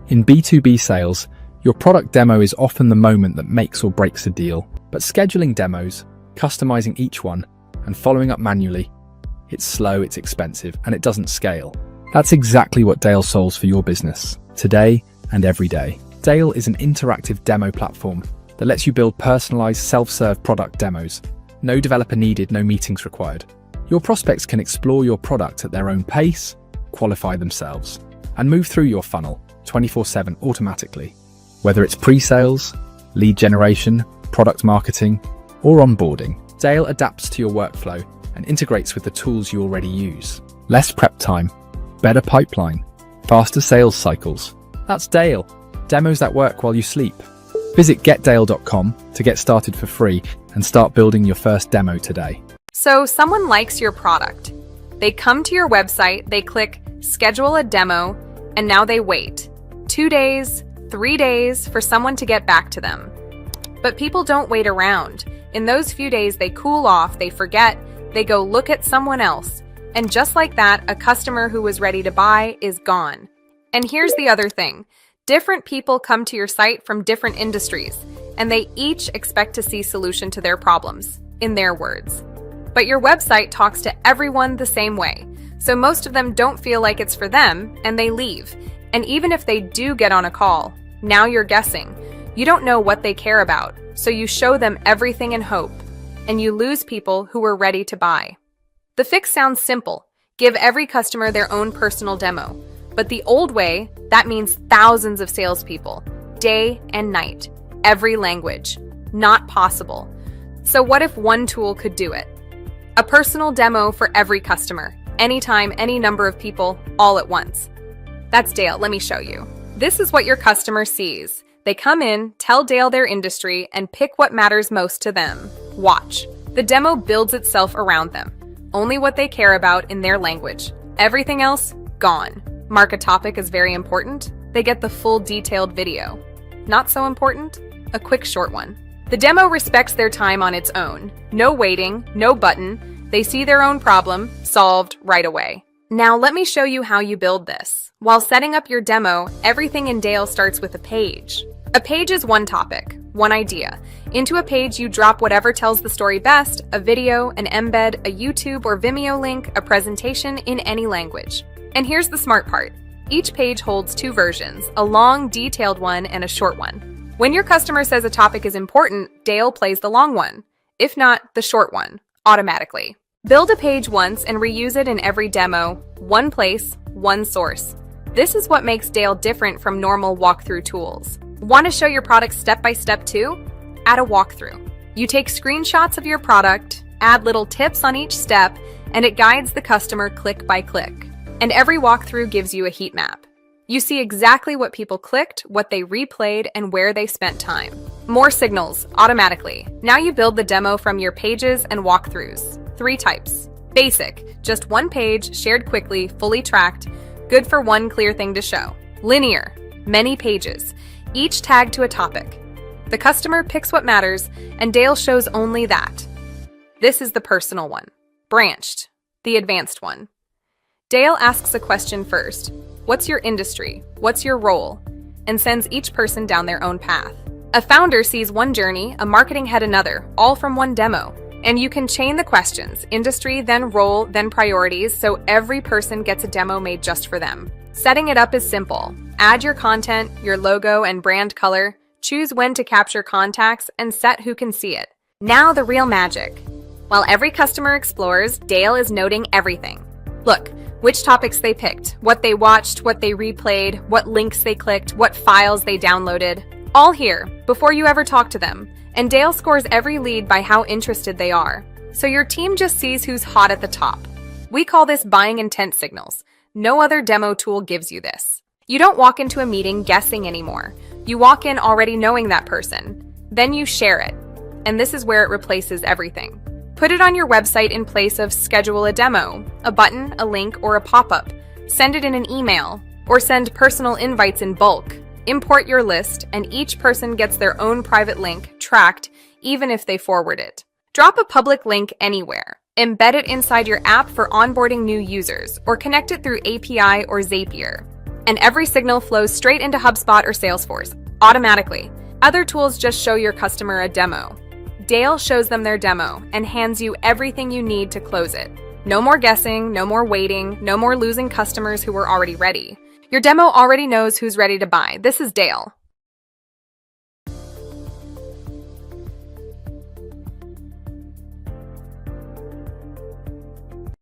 In B2B sales, your product demo is often the moment that makes or breaks a deal. But scheduling demos, customizing each one, and following up manually, it's slow, it's expensive, and it doesn't scale. That's exactly what Dale solves for your business, today and every day. Dale is an interactive demo platform that lets you build personalized self-serve product demos. No developer needed, no meetings required. Your prospects can explore your product at their own pace, qualify themselves, and move through your funnel 24/7 automatically. Whether it's pre-sales, lead generation, product marketing, or onboarding, Dale adapts to your workflow and integrates with the tools you already use. Less prep time, better pipeline, faster sales cycles. That's Dale. Demos that work while you sleep. Visit getdale.com to get started for free and start building your first demo today. So someone likes your product. They come to your website, they click schedule a demo, and now they wait 2 days, 3 days for someone to get back to them. But people don't wait around. In those few days, they cool off, they forget, they go look at someone else. And just like that, a customer who was ready to buy is gone. And here's the other thing. Different people come to your site from different industries, and they each expect to see solution to their problems, in their words. But your website talks to everyone the same way, so most of them don't feel like it's for them, and they leave. And even if they do get on a call, now you're guessing. You don't know what they care about, so you show them everything and hope, and you lose people who were ready to buy. The fix sounds simple. Give every customer their own personal demo. But the old way, that means thousands of salespeople, day and night, every language. Not possible. So what if one tool could do it? A personal demo for every customer, anytime, any number of people, all at once. That's Dale, let me show you. This is what your customer sees. They come in, tell Dale their industry, and pick what matters most to them. Watch. The demo builds itself around them. Only what they care about in their language. Everything else, gone. Mark a topic as very important. They get the full detailed video. Not so important? A quick short one. The demo respects their time on its own. No waiting, no button. They see their own problem, solved right away. Now let me show you how you build this. While setting up your demo, everything in Dale starts with a page. A page is one topic, one idea. Into a page you drop whatever tells the story best, a video, an embed, a YouTube or Vimeo link, a presentation in any language. And here's the smart part. Each page holds 2 versions, a long, detailed one and a short one. When your customer says a topic is important, Dale plays the long one. If not, the short one, automatically. Build a page once and reuse it in every demo, one place, one source. This is what makes Dale different from normal walkthrough tools. Want to show your product step by step too? Add a walkthrough. You take screenshots of your product, add little tips on each step, and it guides the customer click by click. And every walkthrough gives you a heat map. You see exactly what people clicked, what they replayed, and where they spent time. More signals, automatically. Now you build the demo from your pages and walkthroughs. 3 types. Basic, just one page, shared quickly, fully tracked, good for one clear thing to show. Linear, many pages, each tagged to a topic. The customer picks what matters, and Dale shows only that. This is the personal one. Branched, the advanced one. Dale asks a question first. What's your industry? What's your role? And sends each person down their own path. A founder sees one journey, a marketing head another, all from one demo. And you can chain the questions, industry, then role, then priorities, so every person gets a demo made just for them. Setting it up is simple. Add your content, your logo, and brand color, choose when to capture contacts, and set who can see it. Now the real magic. While every customer explores, Dale is noting everything. Look, which topics they picked, what they watched, what they replayed, what links they clicked, what files they downloaded. All here, before you ever talk to them. And Dale scores every lead by how interested they are. So your team just sees who's hot at the top. We call this buying intent signals. No other demo tool gives you this. You don't walk into a meeting guessing anymore. You walk in already knowing that person. Then you share it. And this is where it replaces everything. Put it on your website in place of schedule a demo, a button, a link, or a pop-up. Send it in an email, or send personal invites in bulk. Import your list, and each person gets their own private link, tracked, even if they forward it. Drop a public link anywhere. Embed it inside your app for onboarding new users, or connect it through API or Zapier. and every signal flows straight into HubSpot or Salesforce, automatically. Other tools just show your customer a demo. Dale shows them their demo and hands you everything you need to close it. No more guessing, no more waiting, no more losing customers who were already ready. Your demo already knows who's ready to buy. This is Dale.